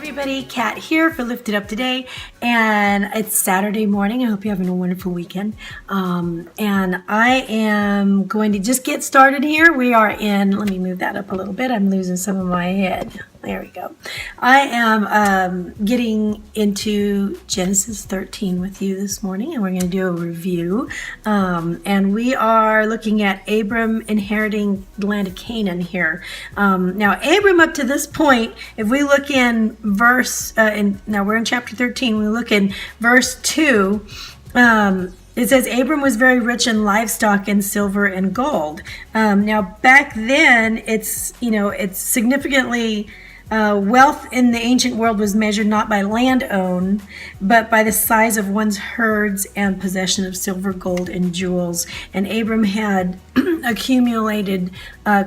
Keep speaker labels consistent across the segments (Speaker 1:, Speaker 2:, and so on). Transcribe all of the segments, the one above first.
Speaker 1: everybody, Kat here for Lifted Up Today, and it's Saturday morning. I hope you're having a wonderful weekend. And I am going to just get started here. We are in, let me move that up a little bit. I'm losing some of my head. There we go. I am getting into Genesis 13 with you this morning, and we're going to do a review. And we are looking at Abram inheriting the land of Canaan here. Now, Abram, up to this point, if we look in verse, now we're in chapter 13, we look in verse 2, it says, Abram was very rich in livestock and silver and gold. Now, back then, it's significantly... wealth in the ancient world was measured not by land owned, but by the size of one's herds and possession of silver, gold, and jewels. And Abram had accumulated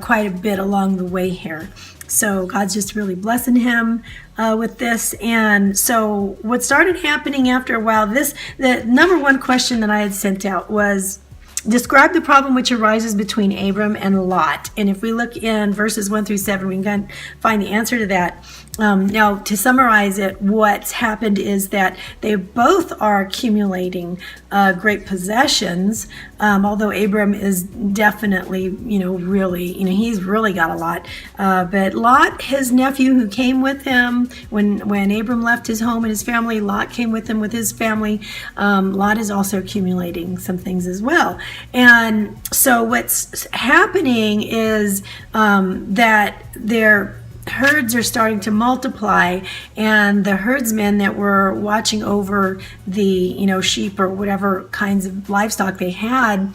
Speaker 1: quite a bit along the way here. So God's just really blessing him with this. And so what started happening after a while, the number one question that I had sent out was, describe the problem which arises between Abram and Lot. And if we look in verses 1 through 7, we can find the answer to that. Now, to summarize it, what's happened is that they both are accumulating great possessions, although Abram is definitely, he's really got a lot. But Lot, his nephew who came with him, when Abram left his home and his family, Lot came with him with his family. Lot is also accumulating some things as well. And so what's happening is that their herds are starting to multiply, and the herdsmen that were watching over the sheep or whatever kinds of livestock they had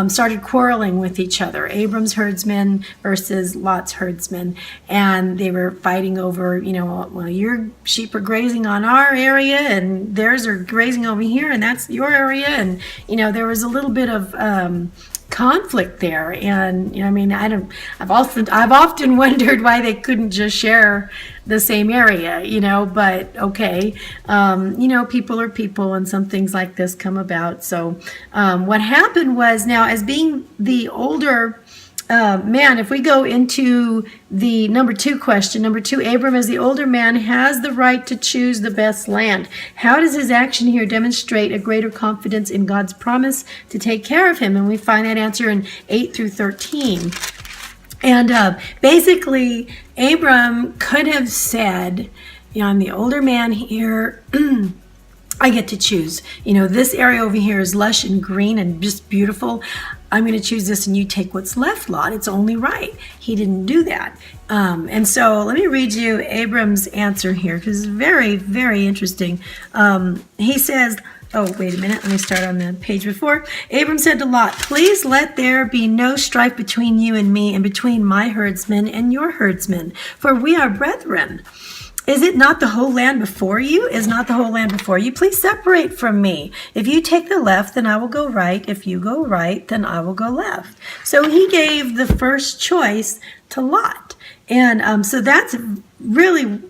Speaker 1: started quarreling with each other. Abram's herdsmen versus Lot's herdsmen, and they were fighting over, well, your sheep are grazing on our area and theirs are grazing over here, and that's your area. And there was a little bit of conflict there. And I've often wondered why they couldn't just share the same area, but okay, people are people, and some things like this come about. So what happened was, now as being the older man, if we go into the number 2 question, number 2, Abram as the older man has the right to choose the best land. How does his action here demonstrate a greater confidence in God's promise to take care of him? And we find that answer in 8 through 13. And basically, Abram could have said, I'm the older man here. I get to choose. This area over here is lush and green and just beautiful. I'm going to choose this, and you take what's left, Lot. It's only right. He didn't do that. And so let me read you Abram's answer here, because it's very, very interesting. He says, oh, wait a minute. Let me start on the page before. Abram said to Lot, please let there be no strife between you and me, and between my herdsmen and your herdsmen, for we are brethren. Is it not the whole land before you? Is not the whole land before you? Please separate from me. If you take the left, then I will go right. If you go right, then I will go left. So he gave the first choice to Lot. And so that's really,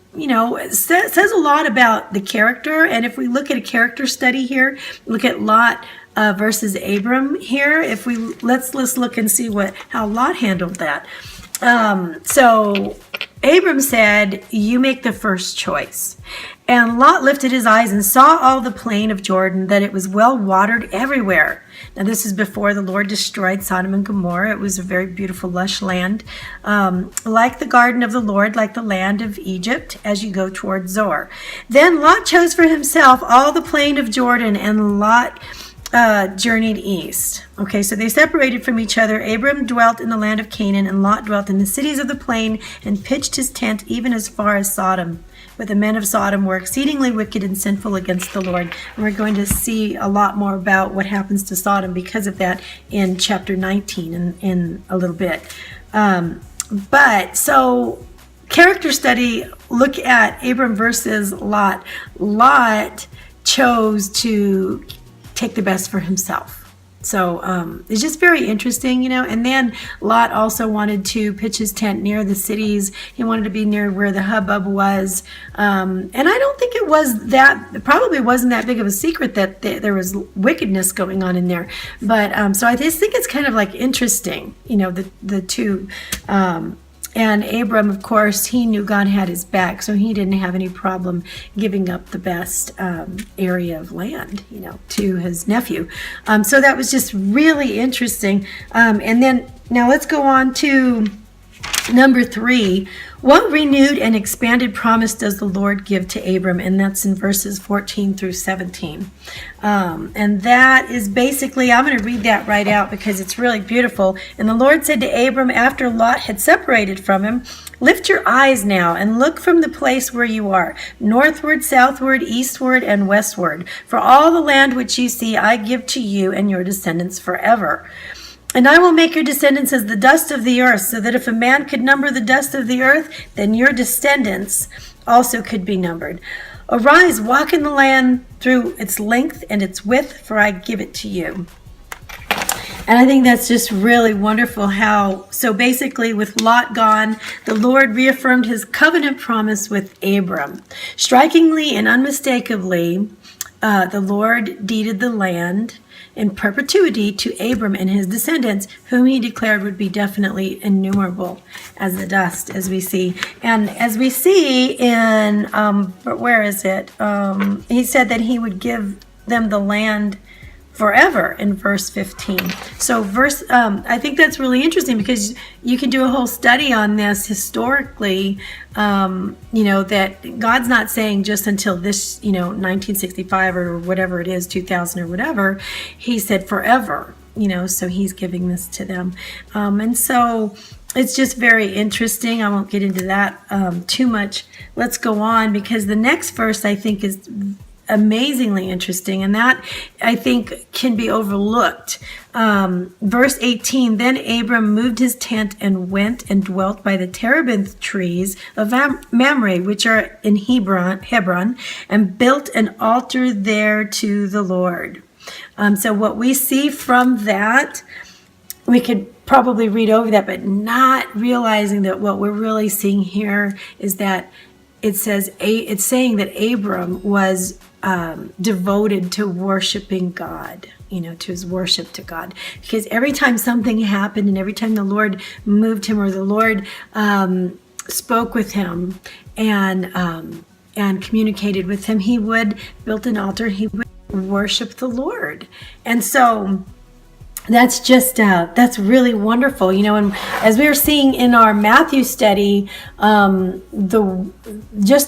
Speaker 1: says a lot about the character. And if we look at a character study here, look at Lot versus Abram here. If we let's look and see how Lot handled that. So Abram said, you make the first choice. And Lot lifted his eyes and saw all the plain of Jordan, that it was well watered everywhere. Now this is before the Lord destroyed Sodom and Gomorrah. It was a very beautiful, lush land, like the garden of the Lord, like the land of Egypt, as you go toward Zoar. Then Lot chose for himself all the plain of Jordan, and Lot journeyed east. Okay, so they separated from each other. Abram dwelt in the land of Canaan, and Lot dwelt in the cities of the plain, and pitched his tent even as far as Sodom. But the men of Sodom were exceedingly wicked and sinful against the Lord. And we're going to see a lot more about what happens to Sodom because of that in chapter 19 in a little bit. But so character study, look at Abram versus Lot. Lot chose to take the best for himself. So it's just very interesting, and then Lot also wanted to pitch his tent near the cities. He wanted to be near where the hubbub was. And I don't think it probably wasn't that big of a secret that there was wickedness going on in there. But so I just think it's kind of like interesting, the two And Abram, of course, he knew God had his back, so he didn't have any problem giving up the best area of land, to his nephew. So that was just really interesting. And then now let's go on to number 3. What renewed and expanded promise does the Lord give to Abram? And that's in verses 14 through 17. And that is basically, I'm going to read that right out because it's really beautiful. And the Lord said to Abram after Lot had separated from him, "Lift your eyes now and look from the place where you are, northward, southward, eastward, and westward. For all the land which you see I give to you and your descendants forever. And I will make your descendants as the dust of the earth, so that if a man could number the dust of the earth, then your descendants also could be numbered. Arise, walk in the land through its length and its width, for I give it to you." And I think that's just really wonderful so basically with Lot gone, the Lord reaffirmed his covenant promise with Abram. Strikingly and unmistakably, the Lord deeded the land in perpetuity to Abram and his descendants, whom he declared would be definitely innumerable as the dust, as we see. And as we see in, where is it? He said that he would give them the land forever in verse 15. So I think that's really interesting because you can do a whole study on this historically, that God's not saying just until this, 1965 or whatever it is, 2000 or whatever. He said forever, so he's giving this to them. And so it's just very interesting. I won't get into that too much. Let's go on because the next verse I think is amazingly interesting, and that I think can be overlooked. Verse 18, then Abram moved his tent and went and dwelt by the terebinth trees of Mamre, which are in Hebron, and built an altar there to the Lord. So what we see from that, we could probably read over that, but not realizing that what we're really seeing here is that it's saying that Abram was devoted to worshiping God, to his worship to God. Because every time something happened and every time the Lord moved him or the Lord spoke with him and communicated with him, he would build an altar, he would worship the Lord. And so that's just that's really wonderful, and as we were seeing in our Matthew study, the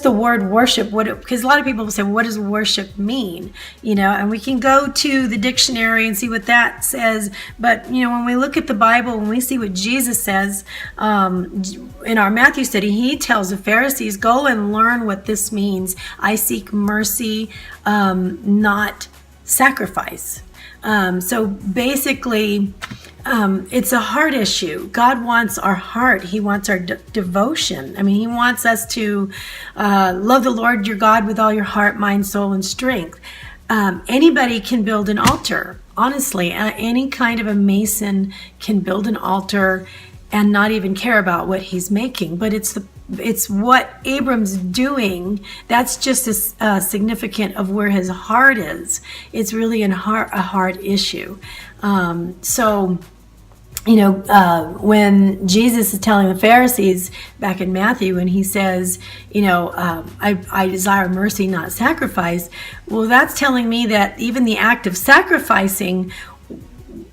Speaker 1: word worship, because a lot of people will say, what does worship mean? And we can go to the dictionary and see what that says, but when we look at the Bible, when we see what Jesus says in our Matthew study, he tells the Pharisees, go and learn what this means. I seek mercy, not sacrifice. So basically, it's a heart issue. God wants our heart. He wants our devotion. He wants us to love the Lord your God with all your heart, mind, soul, and strength. Anybody can build an altar. Honestly, any kind of a mason can build an altar and not even care about what he's making. But it's what Abram's doing. That's just as significant of where his heart is. It's really a heart issue. When Jesus is telling the Pharisees back in Matthew, when he says, I desire mercy, not sacrifice. Well, that's telling me that even the act of sacrificing,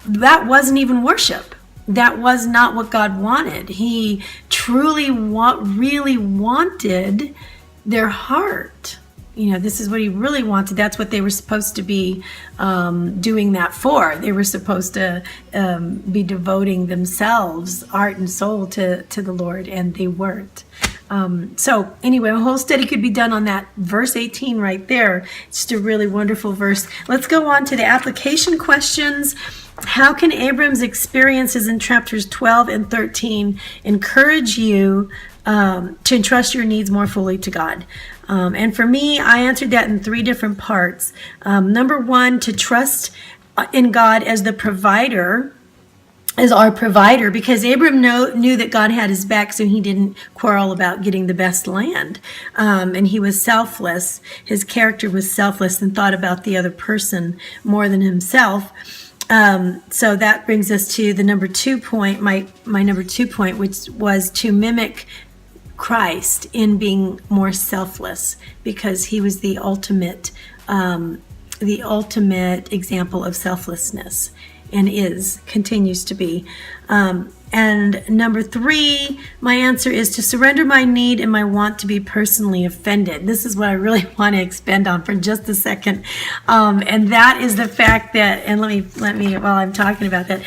Speaker 1: that wasn't even worship. That was not what God wanted. He truly really wanted their heart. This is what he really wanted. That's what they were supposed to be doing that for. They were supposed to be devoting themselves, heart and soul, to the Lord, and they weren't. So anyway, a whole study could be done on that verse 18 right there. It's just a really wonderful verse. Let's go on to the application questions. How can Abram's experiences in chapters 12 and 13 encourage you to entrust your needs more fully to God? And for me, I answered that in 3 different parts. Number 1, to trust in God as the provider, as our provider, because Abram knew that God had his back, so he didn't quarrel about getting the best land. And he was selfless. His character was selfless and thought about the other person more than himself. So that brings us to the number 2 point, my number 2 point, which was to mimic Christ in being more selfless, because he was the ultimate example of selflessness, and continues to be. And number 3, my answer is to surrender my need and my want to be personally offended. This is what I really want to expand on for just a second. And that is the fact that, and let me, while I'm talking about that,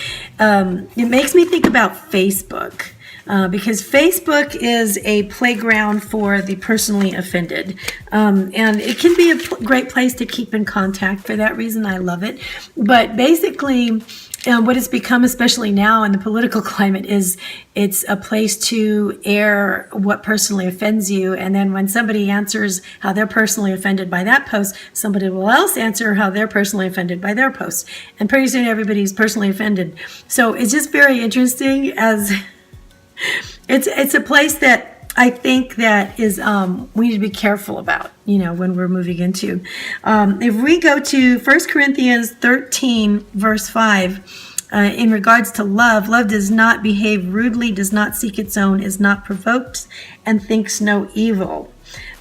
Speaker 1: it makes me think about Facebook. Because Facebook is a playground for the personally offended. And it can be a great place to keep in contact. For that reason, I love it. But basically, what it's become, especially now in the political climate, is it's a place to air what personally offends you. And then when somebody answers how they're personally offended by that post, somebody will else answer how they're personally offended by their post. And pretty soon everybody's personally offended. So it's just very interesting, as it's a place that I think that is we need to be careful about, when we're moving into. If we go to 1 Corinthians 13, verse 5, in regards to love does not behave rudely, does not seek its own, is not provoked, and thinks no evil.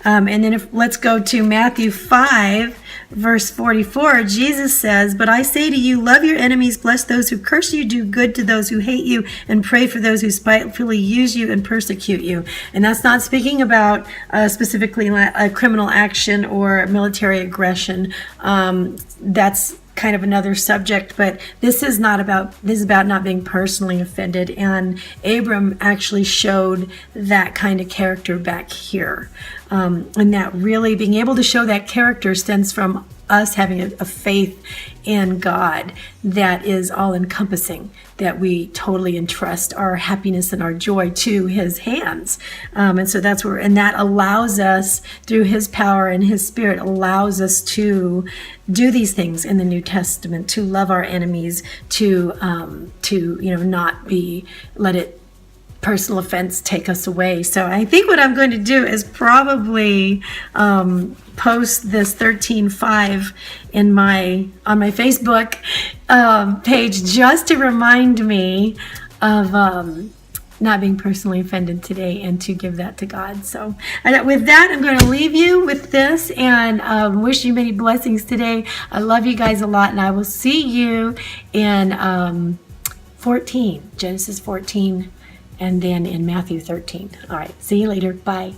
Speaker 1: And then let's go to Matthew 5, verse 44. Jesus says, "But I say to you, love your enemies, bless those who curse you, do good to those who hate you, and pray for those who spitefully use you and persecute you." And that's not speaking about specifically a criminal action or military aggression. That's kind of another subject, but this is about not being personally offended. And Abram actually showed that kind of character back here. And that really being able to show that character stems from us having a faith in God that is all encompassing, that we totally entrust our happiness and our joy to his hands. And so that's and that allows us, through his power and his spirit, allows us to do these things in the New Testament, to love our enemies, to not let it personal offense take us away. So I think what I'm going to do is probably post this 13:5 on my Facebook page, just to remind me of not being personally offended today, and to give that to God. So with that, I'm going to leave you with this, and wish you many blessings today. I love you guys a lot, and I will see you in Genesis 14, and then in Matthew 13. All right, see you later. Bye.